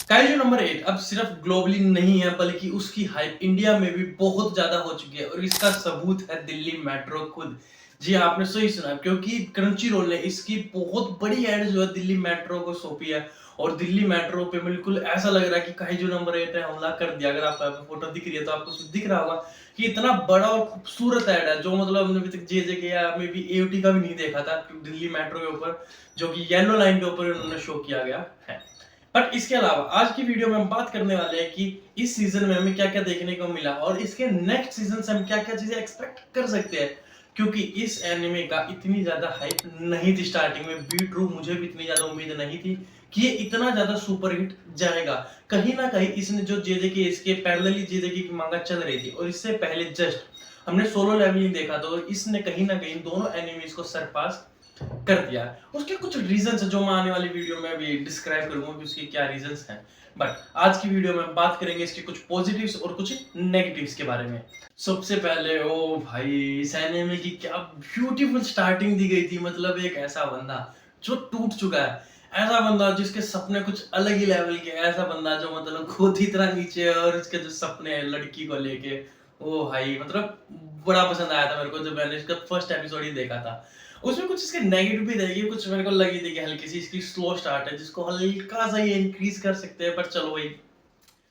Kaiju number 8 अब सिर्फ globally नहीं है बल्कि उसकी हाइप इंडिया में भी बहुत ज्यादा हो चुकी है और इसका सबूत है दिल्ली मेट्रो खुद। जी हाँ, आपने सही सुना क्योंकि क्रंची रोल ने इसकी बहुत बड़ी एड जो है दिल्ली मेट्रो को सौंपी है। और दिल्ली मेट्रो पे बिल्कुल ऐसा लग रहा है कि काइजू नंबर 8 ने हमला कर दिया। अगर आपको यहाँ पे फोटो दिख रही है तो आपको उसमें दिख रहा होगा कि इतना बड़ा और खूबसूरत एड है जो मतलब हमने अभी तक जे के या मे बी एओटी का भी नहीं देखा था दिल्ली मेट्रो के ऊपर, जो कि येलो लाइन के ऊपर उन्होंने शो किया गया है। बट इसके अलावा आज की वीडियो में हम बात करने वाले हैं कि इस सीजन में हमें क्या क्या देखने को मिला और इसके नेक्स्ट सीजन से हम क्या क्या चीजें एक्सपेक्ट कर सकते हैं। क्योंकि इस एनिमे का इतनी ज्यादा हाइप नहीं थी स्टार्टिंग में, बी ट्रू मुझे भी इतनी ज्यादा उम्मीद नहीं थी कि ये इतना ज्यादा सुपर हिट जाएगा। कहीं ना कहीं इसने जो जे के इसके पैरेलली जे की मांगा चल रही थी और इससे पहले जस्ट हमने सोलो लेवलिंग देखा था और इसने कहीं ना कहीं दोनों एनिमीज को सरपास कर दिया है। उसके कुछ रीजंस है जो मैं आने वाली वीडियो में अभी डिस्क्राइब करूंगा कि उसके क्या रीजंस हैं। बट आज की वीडियो में बात करेंगे इसके कुछ पॉजिटिव्स और कुछ नेगेटिव्स के बारे में। सबसे पहले ओ भाई, इस एनिमे की क्या ब्यूटीफुल स्टार्टिंग दी गई थी। मतलब एक ऐसा बंदा जो टूट चुका है, ऐसा बंदा जिसके सपने कुछ अलग ही लेवल के, ऐसा बंदा जो मतलब खुद ही इतना नीचे है और उसके जो सपने हैं लड़की को लेके, ओ भाई मतलब बड़ा पसंद आया था मेरे को जब मैंने इसका फर्स्ट एपिसोड ही देखा था। उसमें कुछ इसके नेगेटिव भी रहेगी, कुछ मेरे को लगी थी कि हल्की सी इसकी स्लो स्टार्ट है जिसको हल्का सा ये इंक्रीज कर सकते हैं, पर चलो भाई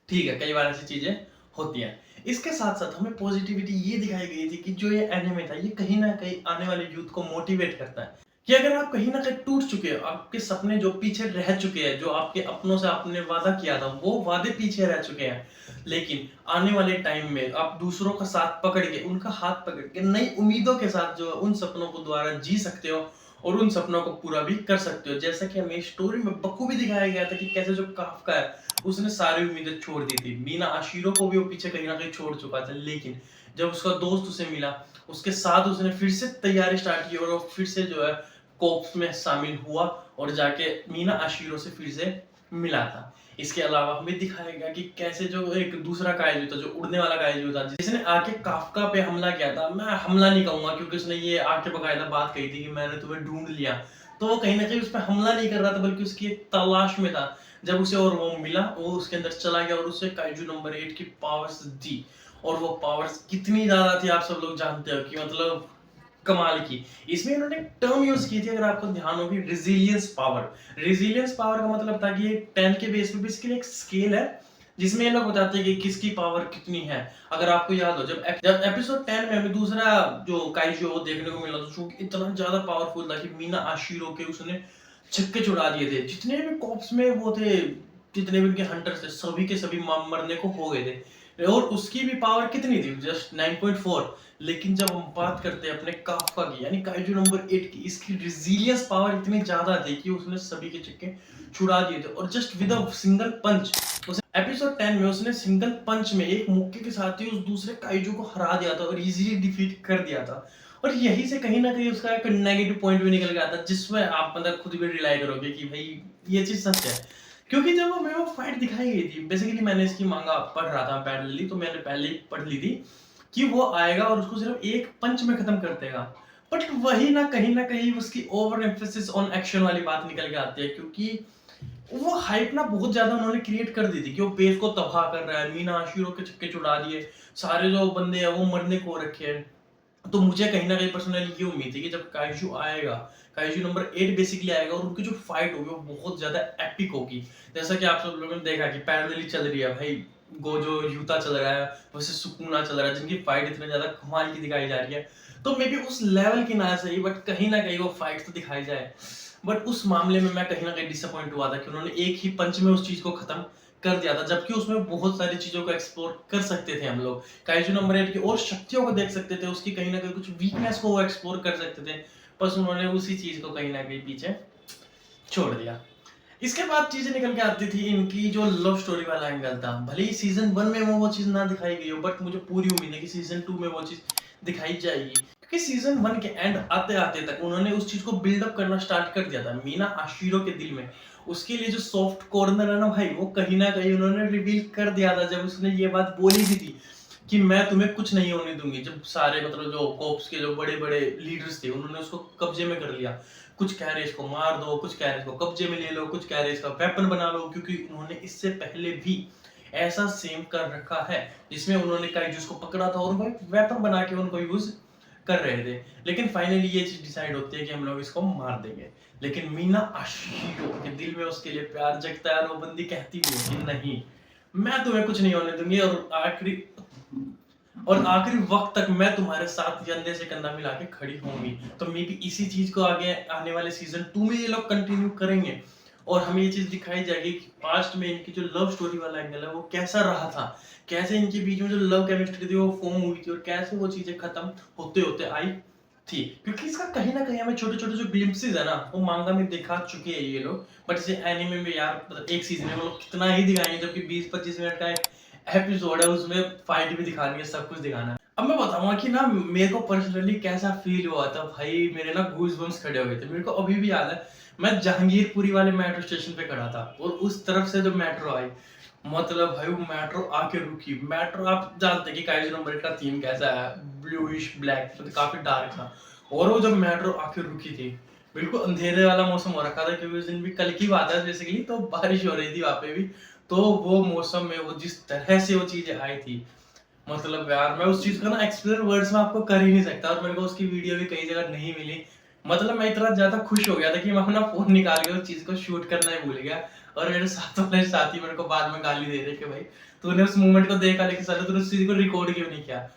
ठीक है, कई बार ऐसी चीजें होती हैं। इसके साथ साथ हमें पॉजिटिविटी ये दिखाई गई थी कि जो ये एनिमे था ये कहीं ना कहीं आने वाले यूथ को मोटिवेट करता है कि अगर आप कहीं ना कहीं टूट चुके हो, आपके सपने जो पीछे रह चुके हैं, जो आपके अपनों से आपने वादा किया था वो वादे पीछे रह चुके हैं, लेकिन आने वाले टाइम में आप दूसरों का साथ पकड़ के, उनका हाथ पकड़ के नई उम्मीदों के साथ जो उन सपनों को दोबारा जी सकते हो और उन सपनों को पूरा भी कर सकते हो। जैसा कि हमें स्टोरी में बखूबी दिखाया गया था कि कैसे जो काफका है उसने सारी उम्मीदें छोड़ दी थी। मीना आशिरो को भी वो पीछे कहीं ना कहीं छोड़ चुका था, लेकिन जब उसका दोस्त उसे मिला उसके साथ उसने फिर से तैयारी स्टार्ट की और वो फिर से जो है कोप्स में शामिल हुआ और जाके मीना आशिरो से फिर से मिला था। इसके अलावा हमें दिखाया गया कि कैसे जो एक दूसरा काइजू था, जो उड़ने वाला काइजू था जिसने आके काफका पे हमला किया था, मैं हमला नहीं कहूंगा क्योंकि उसने ये आके बकायदा बात कही थी कि मैंने तुम्हें ढूंढ लिया, तो वो कहीं ना कहीं उस पर हमला नहीं कर रहा था बल्कि उसकी एक तलाश में था। जब उसे और वो मिला वो उसके अंदर चला गया और उसे काइजू नंबर 8 की पावर्स दी। और वो पावर्स कितनी ज्यादा थी आप सब लोग जानते हो कि मतलब कमाल की। इसमें इन्होंने टर्म यूज की थी, अगर आपको ध्यान होगी, रेजिलियंस पावर। रेजिलियंस पावर का मतलब था कि 10 के बेस पे बेसिकली एक स्केल है जिसमें ये लोग बताते हैं कि किसकी पावर कितनी है। अगर आपको याद हो जब एपिसोड 10 में हमें दूसरा जो काइजू वो देखने को मिला था जो इतना ज्यादा पावरफुल था कि मीना आशिरो के उसने छक्के छुड़ा दिए थे। जितने भी कॉप्स में वो थे, जितने भी उनके हंटर्स थे, सभी के सभी मरने को हो गए थे। और उसकी भी पावर कितनी थी, जस्ट 9.4। लेकिन जब हम बात करते हैं अपने काफका की यानी काइजू नंबर 8 की, इसकी रेजिलियंस पावर इतनी ज्यादा थी कि उसने सभी के छक्के छुड़ा दिए थे और just with a single punch episode 10 में उसने सिंगल पंच में एक मुक्के के साथ ही उस दूसरे काइजू को हरा दिया था और इजीली डिफीट कर दिया था। और यही से कहीं ना कहीं उसका एक नेगेटिव पॉइंट भी निकल गया था जिसमें आप मतलब खुद भी रिलाई करोगे कि भाई ये चीज सच है। क्योंकि जब हमें वो फाइट दिखाई गई थी, बेसिकली मैंने इसकी मांगा पढ़ रहा था पैरेलली, तो मैंने पहले ही पढ़ ली थी कि वो आएगा और उसको सिर्फ एक पंच में खत्म कर देगा। बट वही ना कहीं उसकी ओवर एम्फेसिस ऑन एक्शन वाली बात निकल के आती है, क्योंकि वो हाइप ना बहुत ज्यादा उन्होंने क्रिएट कर दी थी कि वो बेस को तबाह कर रहा है, मीना आशिरों के छक्के छुड़ा दिए, सारे जो बंदे हैं वो मरने को रखे हैं। तो मुझे कहीं ना कहीं पर्सनली ये उम्मीद थी कि जब काइजू आएगा, काइजू नंबर 8 बेसिकली आएगा और उनकी जो फाइट होगी वो बहुत ज्यादा एपिक होगी। जैसा कि आप सब लोगों ने देखा कि पैरेलली चल रही है भाई, गोजो यूता चल रहा है, वैसे सुकुना चल रहा है, जिनकी फाइट इतने ज्यादा कमाल की दिखाई जा रही है। तो मे बी उस लेवल की ना सही बट कहीं ना कहीं वो फाइट तो दिखाई जाए। बट उस मामले में मैं कहीं ना कहीं डिसअपॉइंट हुआ था कि उन्होंने एक ही पंच में उस चीज को खत्म कर दिया था, जबकि उसमें बहुत सारी चीजों को एक्सप्लोर कर सकते थे हम लोग। काइजू नंबर 8 की और शक्तियों को देख सकते थे, उसकी कहीं ना कहीं कुछ वीकनेस को वो एक्सप्लोर कर सकते थे, बस उन्होंने उसी चीज को कहीं ना कहीं पीछे छोड़ दिया। इसके बाद चीजें निकल के आती थी इनकी जो लव स्टोरी वाला एंगल था। भले ही सीजन 1 में वो चीज ना दिखाई गई हो, बट मुझे पूरी उम्मीद है कि सीजन 2 में वो चीज दिखाई जाएगी, क्योंकि सीजन 1 के एंड आते आते तक उन्होंने उस चीज को बिल्डअप करना स्टार्ट कर दिया था मीना आशिरो के दिल में। उसके लिए जो सॉफ्ट कॉर्नर है ना भाई, वो कहीं ना कहीं उन्होंने रिवील कर दिया था जब उसने ये बात बोली भी थी कि मैं तुम्हें कुछ नहीं होने दूंगी। जब सारे मतलब जो कोप्स के जो बड़े बड़े लीडर्स थे उन्होंने उसको कब्जे में कर लिया, कुछ कह रहे इसको मार दो, कुछ कह रहे इसको कब्जे में ले लो, कुछ कह रहे इसका वेपन बना लो, क्योंकि उन्होंने इससे पहले भी ऐसा सेम कर रखा है जिसमें उन्होंने काइजूस को पकड़ा था और उनको एक वेपन बना के उनको यूज कर रहे थे। लेकिन फाइनली ये चीज डिसाइड होती है कि हम लोग इसको मार देंगे। लेकिन मीना आशिरो के दिल में उसके लिए प्यार जगता है और वो बंदी कहती भी है कि नहीं, मैं तुम्हें कुछ नहीं होने दूंगी और आखिरी वक्त तक मैं तुम्हारे साथ कंधे से कंधा मिला के खड़ी होंगी। तो मे बी इसी चीज को आगे आने वाले सीजन 2 में ये लोग कंटिन्यू करेंगे और हमें ये चीज दिखाई जाएगी कि पास्ट में इनकी जो लव स्टोरी वाला एंगल है वो कैसा रहा था, कैसे इनके बीच में जो लव केमिस्ट्री थी वो फॉर्म हुई थी और कैसे वो चीजें खत्म होते होते आई थी। क्योंकि इसका कहीं ना कहीं हमें छोटे छोटे जो ग्लिम्पसेस है ना वो मांगा में दिखा चुके हैं ये लोग, बट इसे एनिमे में यार मतलब एक सीजन में वो लोग कितना ही दिखाएंगे, जबकि 20-25 मिनट का एक एपिसोड है, उसमें फाइट भी दिखानी है, सब कुछ दिखाना है। अब मैं बताऊंगा कि ना मेरे को पर्सनली कैसा फील हुआ था भाई, मेरे ना गूज बम्स खड़े हो गए थे। मेरे को अभी भी याद है मैं जहांगीरपुरी वाले मेट्रो स्टेशन पे खड़ा था और उस तरफ से जो मेट्रो आई, मतलब भाई वो मेट्रो आके रुकी। मेट्रो आप जानते हैं कि काइजू नंबर का थीम कैसा है, ब्लूइश ब्लैक, तो काफी डार्क था। और वो जब मेट्रो आके रुकी थी बिल्कुल अंधेरे वाला मौसम हो रखा था, क्योंकि उस दिन भी कल की बात है बेसिकली, तो बारिश हो रही थी वहां पे भी। तो वो मौसम में वो जिस तरह से वो चीजें आई थी, मतलब यार मैं उस चीज को ना एक्सप्लेन वर्ड्स में आपको कर ही नहीं सकता। और मेरे को उसकी वीडियो भी कई जगह नहीं मिली। मतलब मैं इतना ज्यादा खुश हो गया था कि मैं अपना फोन निकाल के उस चीज को शूट करना ही भूल गया। और मेरे साथ वाले साथी मेरे को बाद में गाली दे रहे कि भाई तूने उस मूवमेंट को देखा लेकिन साले तूने उस चीज को रिकॉर्ड क्यों नहीं किया।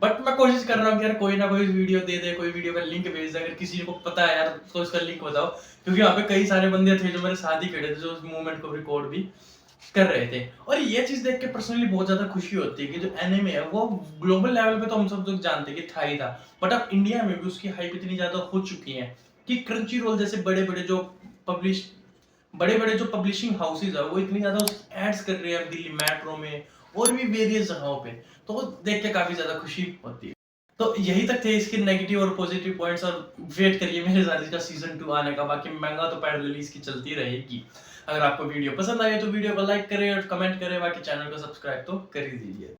बट मैं कोशिश कर रहा हूँ कि यार कोई ना कोई वीडियो दे दे, कोई वीडियो का लिंक भेज दे, अगर किसी को पता है यार तो उसका लिंक बताओ। क्योंकि वहाँ पे कई सारे बंदे थे जो मेरे साथ ही खड़े थे जो उस मूवमेंट को रिकॉर्ड भी कर रहे थे। और ये चीज देख के पर्सनली बहुत ज्यादा खुशी होती है कि जो एनिमे है वो ग्लोबल लेवल पे तो हम सब लोग जानते हैं कि था ही था, बट अब इंडिया में भी उसकी हाइप इतनी ज्यादा हो चुकी है कि क्रंची रोल जैसे पब्लिश बड़े बड़े जो पब्लिशिंग हाउसेज है वो इतनी ज्यादा एड्स कर रहे हैं दिल्ली मेट्रो में और भी वेरियस जगहों पे, तो वो देख के काफी ज्यादा खुशी होती है। तो यही तक थे इसके नेगेटिव और पॉजिटिव पॉइंट्स, और वेट करिए मेरे साथ इसका सीजन 2 आने का। बाकी महंगा तो पैरेलली इसकी चलती रहेगी। अगर आपको वीडियो पसंद आए तो वीडियो को लाइक करें और कमेंट करें, बाकी चैनल को सब्सक्राइब तो कर ही दीजिए।